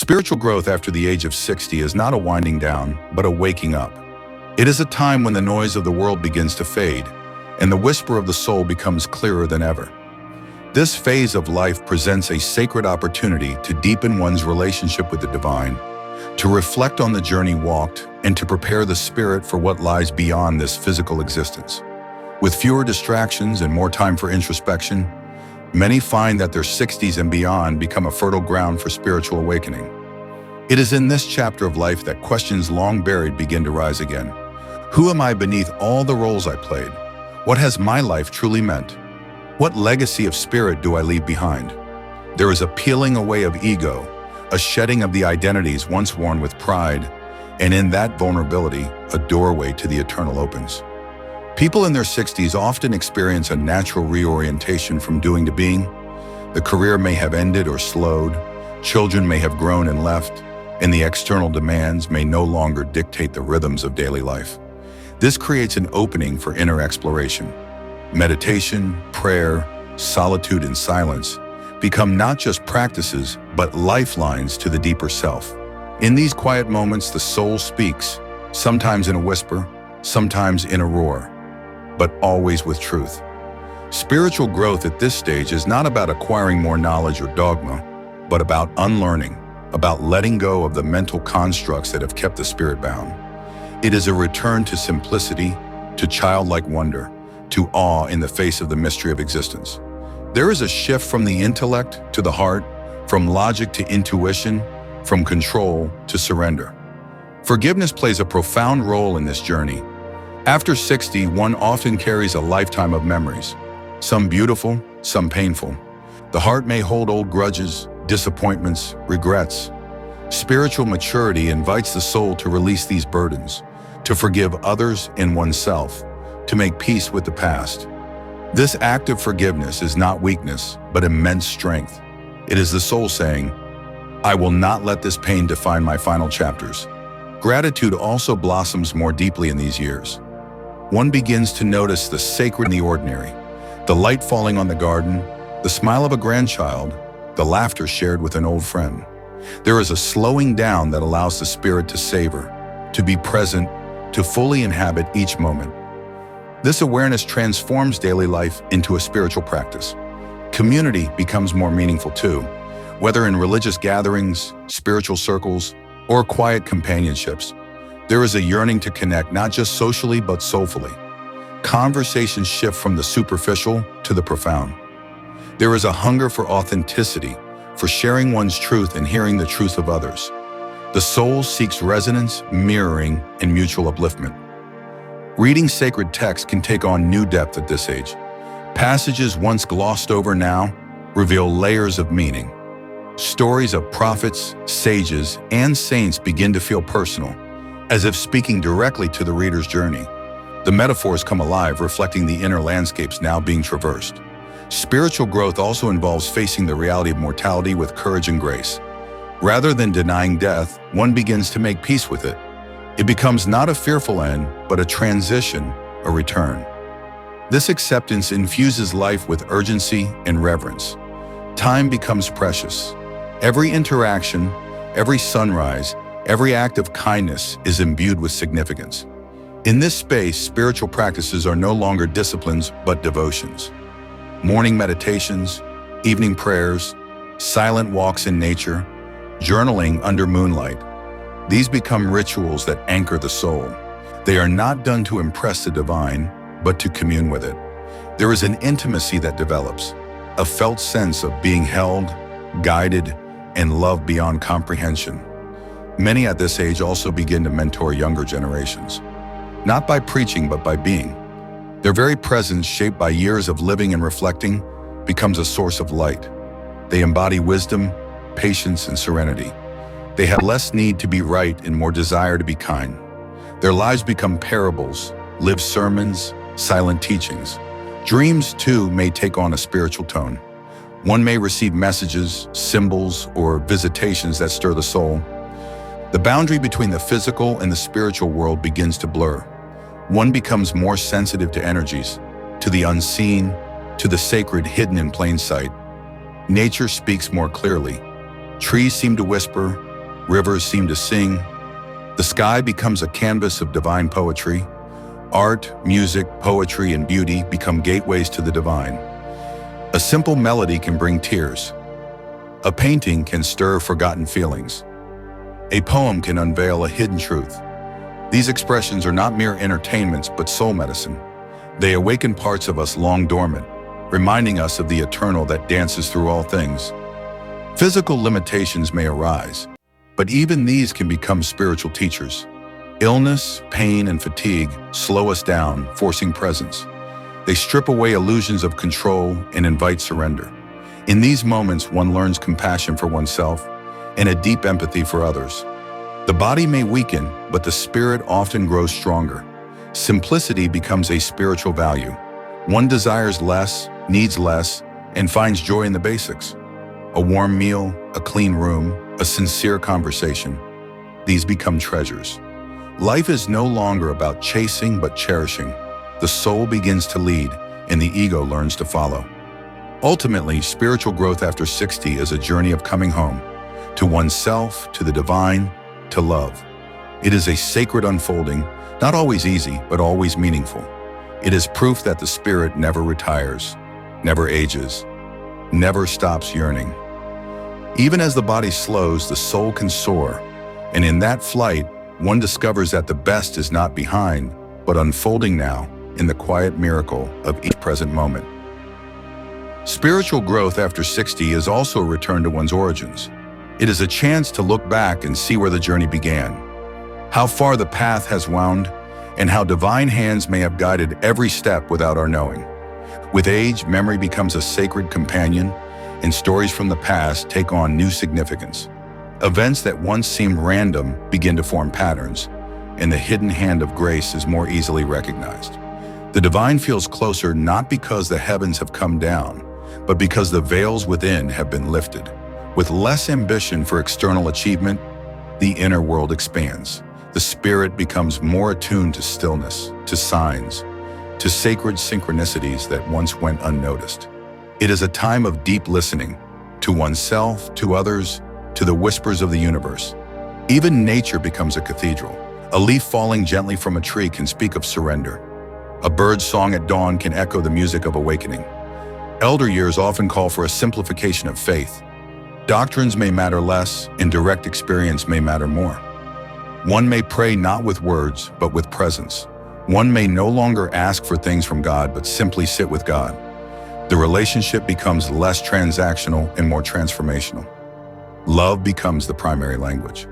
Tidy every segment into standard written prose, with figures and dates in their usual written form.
Spiritual growth after the age of 60 is not a winding down, but a waking up. It is a time when the noise of the world begins to fade, and the whisper of the soul becomes clearer than ever. This phase of life presents a sacred opportunity to deepen one's relationship with the divine, to reflect on the journey walked, and to prepare the spirit for what lies beyond this physical existence. With fewer distractions and more time for introspection, many find that their 60s and beyond become a fertile ground for spiritual awakening. It is in this chapter of life that questions long buried begin to rise again. Who am I beneath all the roles I played? What has my life truly meant? What legacy of spirit do I leave behind? There is a peeling away of ego, a shedding of the identities once worn with pride, and in that vulnerability, a doorway to the eternal opens. People in their 60s often experience a natural reorientation from doing to being. The career may have ended or slowed, children may have grown and left, and the external demands may no longer dictate the rhythms of daily life. This creates an opening for inner exploration. Meditation, prayer, solitude, and silence become not just practices, but lifelines to the deeper self. In these quiet moments, the soul speaks, sometimes in a whisper, sometimes in a roar, but always with truth. Spiritual growth at this stage is not about acquiring more knowledge or dogma, but about unlearning, about letting go of the mental constructs that have kept the spirit bound. It is a return to simplicity, to childlike wonder, to awe in the face of the mystery of existence. There is a shift from the intellect to the heart, from logic to intuition, from control to surrender. Forgiveness plays a profound role in this journey. After 60, one often carries a lifetime of memories, some beautiful, some painful. The heart may hold old grudges, disappointments, regrets. Spiritual maturity invites the soul to release these burdens, to forgive others and oneself, to make peace with the past. This act of forgiveness is not weakness, but immense strength. It is the soul saying, I will not let this pain define my final chapters. Gratitude also blossoms more deeply in these years. One begins to notice the sacred in the ordinary, the light falling on the garden, the smile of a grandchild, the laughter shared with an old friend. There is a slowing down that allows the spirit to savor, to be present, to fully inhabit each moment. This awareness transforms daily life into a spiritual practice. Community becomes more meaningful too, whether in religious gatherings, spiritual circles, or quiet companionships. There is a yearning to connect not just socially but soulfully. Conversations shift from the superficial to the profound. There is a hunger for authenticity, for sharing one's truth and hearing the truth of others. The soul seeks resonance, mirroring, and mutual upliftment. Reading sacred texts can take on new depth at this age. Passages once glossed over now reveal layers of meaning. Stories of prophets, sages, and saints begin to feel personal, as if speaking directly to the reader's journey. The metaphors come alive, reflecting the inner landscapes now being traversed. Spiritual growth also involves facing the reality of mortality with courage and grace. Rather than denying death, one begins to make peace with it. It becomes not a fearful end, but a transition, a return. This acceptance infuses life with urgency and reverence. Time becomes precious. Every interaction, every sunrise, every act of kindness is imbued with significance. In this space, spiritual practices are no longer disciplines, but devotions. Morning meditations, evening prayers, silent walks in nature, journaling under moonlight. These become rituals that anchor the soul. They are not done to impress the divine, but to commune with it. There is an intimacy that develops, a felt sense of being held, guided, and loved beyond comprehension. Many at this age also begin to mentor younger generations, not by preaching, but by being. Their very presence, shaped by years of living and reflecting, becomes a source of light. They embody wisdom, patience, and serenity. They have less need to be right and more desire to be kind. Their lives become parables, lived sermons, silent teachings. Dreams, too, may take on a spiritual tone. One may receive messages, symbols, or visitations that stir the soul. The boundary between the physical and the spiritual world begins to blur. One becomes more sensitive to energies, to the unseen, to the sacred hidden in plain sight. Nature speaks more clearly. Trees seem to whisper, rivers seem to sing, the sky becomes a canvas of divine poetry. Art, music, poetry, and beauty become gateways to the divine. A simple melody can bring tears. A painting can stir forgotten feelings. A poem can unveil a hidden truth. These expressions are not mere entertainments, but soul medicine. They awaken parts of us long dormant, reminding us of the eternal that dances through all things. Physical limitations may arise, but even these can become spiritual teachers. Illness, pain, and fatigue slow us down, forcing presence. They strip away illusions of control and invite surrender. In these moments, one learns compassion for oneself and a deep empathy for others. The body may weaken, but the spirit often grows stronger. Simplicity becomes a spiritual value. One desires less, needs less, and finds joy in the basics. A warm meal, a clean room, a sincere conversation. These become treasures. Life is no longer about chasing but cherishing. The soul begins to lead, and the ego learns to follow. Ultimately, spiritual growth after 60 is a journey of coming home, to oneself, to the divine, to love. It is a sacred unfolding, not always easy, but always meaningful. It is proof that the spirit never retires, never ages, never stops yearning. Even as the body slows, the soul can soar, and in that flight, one discovers that the best is not behind, but unfolding now in the quiet miracle of each present moment. Spiritual growth after 60 is also a return to one's origins. It is a chance to look back and see where the journey began, how far the path has wound, and how divine hands may have guided every step without our knowing. With age, memory becomes a sacred companion, and stories from the past take on new significance. Events that once seemed random begin to form patterns, and the hidden hand of grace is more easily recognized. The divine feels closer not because the heavens have come down, but because the veils within have been lifted. With less ambition for external achievement, the inner world expands. The spirit becomes more attuned to stillness, to signs, to sacred synchronicities that once went unnoticed. It is a time of deep listening, to oneself, to others, to the whispers of the universe. Even nature becomes a cathedral. A leaf falling gently from a tree can speak of surrender. A bird's song at dawn can echo the music of awakening. Elder years often call for a simplification of faith. Doctrines may matter less, and direct experience may matter more. One may pray not with words, but with presence. One may no longer ask for things from God, but simply sit with God. The relationship becomes less transactional and more transformational. Love becomes the primary language.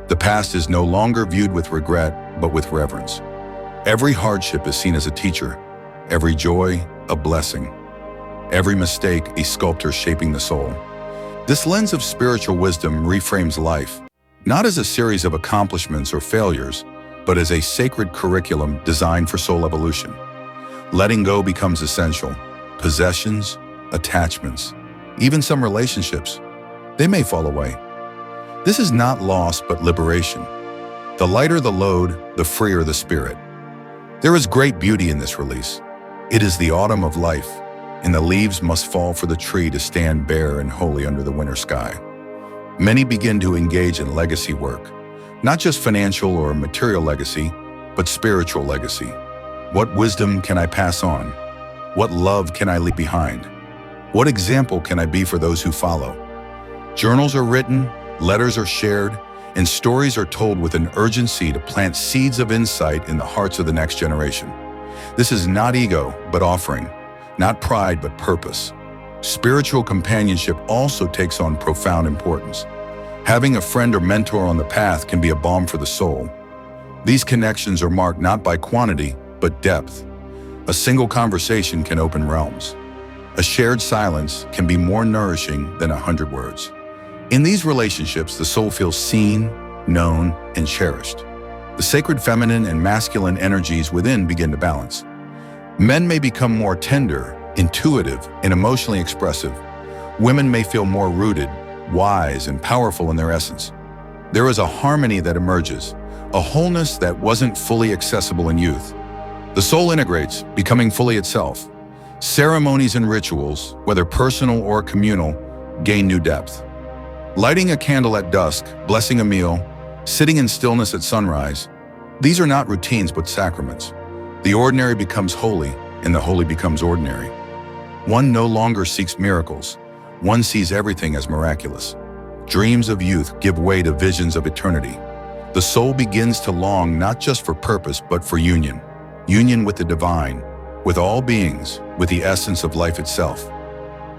The past is no longer viewed with regret, but with reverence. Every hardship is seen as a teacher, every joy a blessing, every mistake a sculptor shaping the soul. This lens of spiritual wisdom reframes life, not as a series of accomplishments or failures, but as a sacred curriculum designed for soul evolution. Letting go becomes essential. Possessions, attachments, even some relationships, they may fall away. This is not loss, but liberation. The lighter the load, the freer the spirit. There is great beauty in this release. It is the autumn of life, and the leaves must fall for the tree to stand bare and holy under the winter sky. Many begin to engage in legacy work, not just financial or material legacy, but spiritual legacy. What wisdom can I pass on? What love can I leave behind? What example can I be for those who follow? Journals are written, letters are shared, and stories are told with an urgency to plant seeds of insight in the hearts of the next generation. This is not ego, but offering, not pride, but purpose. Spiritual companionship also takes on profound importance. Having a friend or mentor on the path can be a balm for the soul. These connections are marked not by quantity, but depth. A single conversation can open realms. A shared silence can be more nourishing than 100 words. In these relationships, the soul feels seen, known, and cherished. The sacred feminine and masculine energies within begin to balance. Men may become more tender, intuitive, and emotionally expressive. Women may feel more rooted, wise, and powerful in their essence. There is a harmony that emerges, a wholeness that wasn't fully accessible in youth. The soul integrates, becoming fully itself. Ceremonies and rituals, whether personal or communal, gain new depth. Lighting a candle at dusk, blessing a meal, sitting in stillness at sunrise, these are not routines but sacraments. The ordinary becomes holy, and the holy becomes ordinary. One no longer seeks miracles. One sees everything as miraculous. Dreams of youth give way to visions of eternity. The soul begins to long not just for purpose but for union. Union with the divine, with all beings, with the essence of life itself.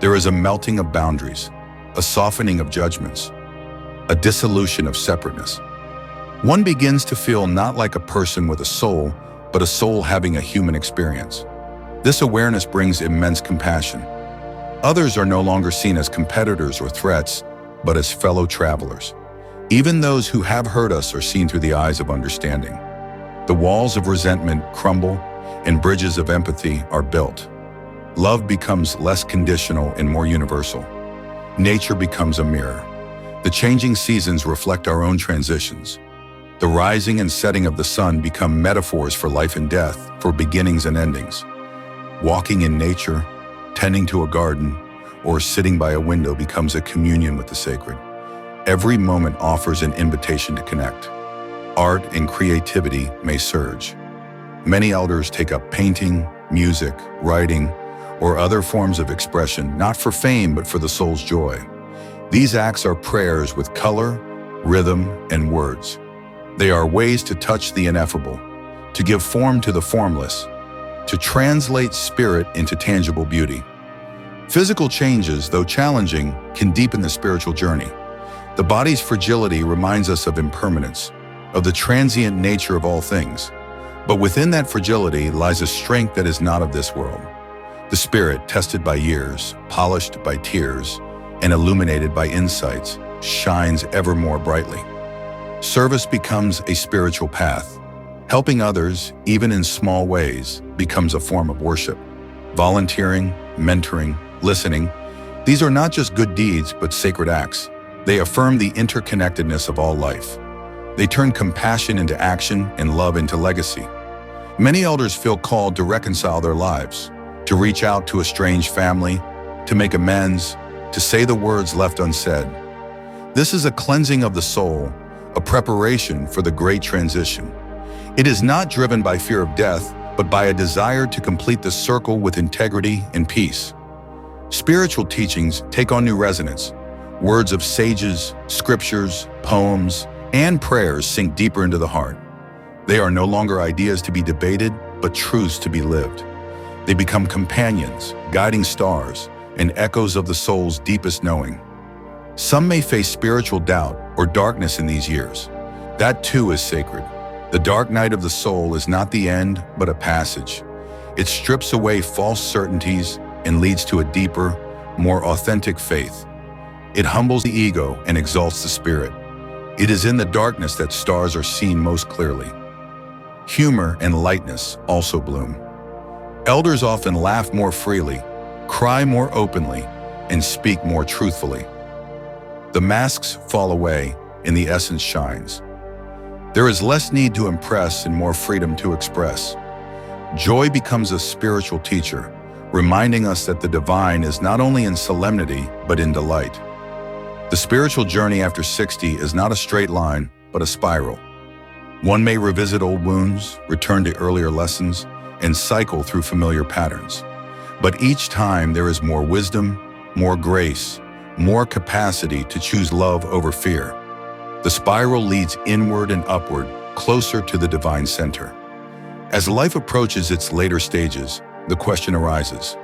There is a melting of boundaries, a softening of judgments, a dissolution of separateness. One begins to feel not like a person with a soul, but a soul having a human experience. This awareness brings immense compassion. Others are no longer seen as competitors or threats, but as fellow travelers. Even those who have hurt us are seen through the eyes of understanding. The walls of resentment crumble, and bridges of empathy are built. Love becomes less conditional and more universal. Nature becomes a mirror. The changing seasons reflect our own transitions. The rising and setting of the sun become metaphors for life and death, for beginnings and endings. Walking in nature, tending to a garden, or sitting by a window becomes a communion with the sacred. Every moment offers an invitation to connect. Art and creativity may surge. Many elders take up painting, music, writing, or other forms of expression, not for fame but for the soul's joy. These acts are prayers with color, rhythm, and words. They are ways to touch the ineffable, to give form to the formless, to translate spirit into tangible beauty. Physical changes, though challenging, can deepen the spiritual journey. The body's fragility reminds us of impermanence, of the transient nature of all things. But within that fragility lies a strength that is not of this world. The spirit, tested by years, polished by tears, and illuminated by insights, shines ever more brightly. Service becomes a spiritual path. Helping others, even in small ways, becomes a form of worship. Volunteering, mentoring, listening, these are not just good deeds but sacred acts. They affirm the interconnectedness of all life. They turn compassion into action and love into legacy. Many elders feel called to reconcile their lives, to reach out to a strange family, to make amends, to say the words left unsaid. This is a cleansing of the soul, a preparation for the great transition. It is not driven by fear of death, but by a desire to complete the circle with integrity and peace. Spiritual teachings take on new resonance. Words of sages, scriptures, poems, and prayers sink deeper into the heart. They are no longer ideas to be debated, but truths to be lived. They become companions, guiding stars, and echoes of the soul's deepest knowing. Some may face spiritual doubt or darkness in these years. That too is sacred. The dark night of the soul is not the end, but a passage. It strips away false certainties and leads to a deeper, more authentic faith. It humbles the ego and exalts the spirit. It is in the darkness that stars are seen most clearly. Humor and lightness also bloom. Elders often laugh more freely, cry more openly, and speak more truthfully. The masks fall away and the essence shines. There is less need to impress and more freedom to express. Joy becomes a spiritual teacher, reminding us that the divine is not only in solemnity, but in delight. The spiritual journey after 60 is not a straight line, but a spiral. One may revisit old wounds, return to earlier lessons, and cycle through familiar patterns. But each time there is more wisdom, more grace, more capacity to choose love over fear. The spiral leads inward and upward, closer to the divine center. As life approaches its later stages, the question arises,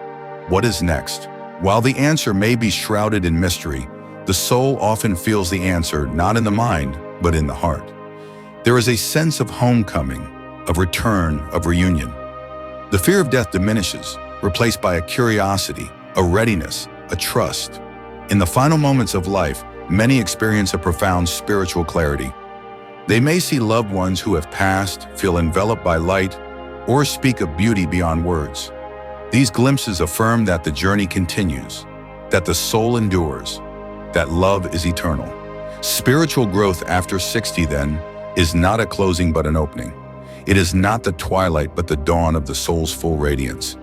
what is next? While the answer may be shrouded in mystery, the soul often feels the answer not in the mind, but in the heart. There is a sense of homecoming, of return, of reunion. The fear of death diminishes, replaced by a curiosity, a readiness, a trust. In the final moments of life, many experience a profound spiritual clarity. They may see loved ones who have passed, feel enveloped by light, or speak of beauty beyond words. These glimpses affirm that the journey continues, that the soul endures, that love is eternal. Spiritual growth after 60, then, is not a closing but an opening. It is not the twilight but the dawn of the soul's full radiance.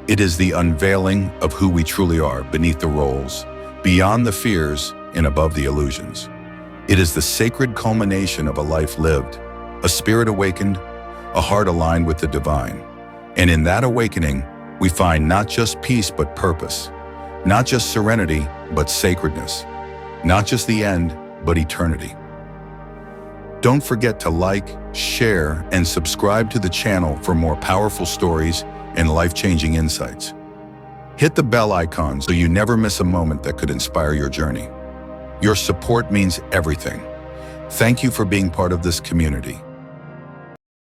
It is the unveiling of who we truly are beneath the roles, beyond the fears, and above the illusions. It is the sacred culmination of a life lived, a spirit awakened, a heart aligned with the divine. And in that awakening, we find not just peace but purpose, not just serenity but sacredness, not just the end but eternity. Don't forget to like, share, and subscribe to the channel for more powerful stories and life-changing insights. Hit the bell icon so you never miss a moment that could inspire your journey. Your support means everything. Thank you for being part of this community.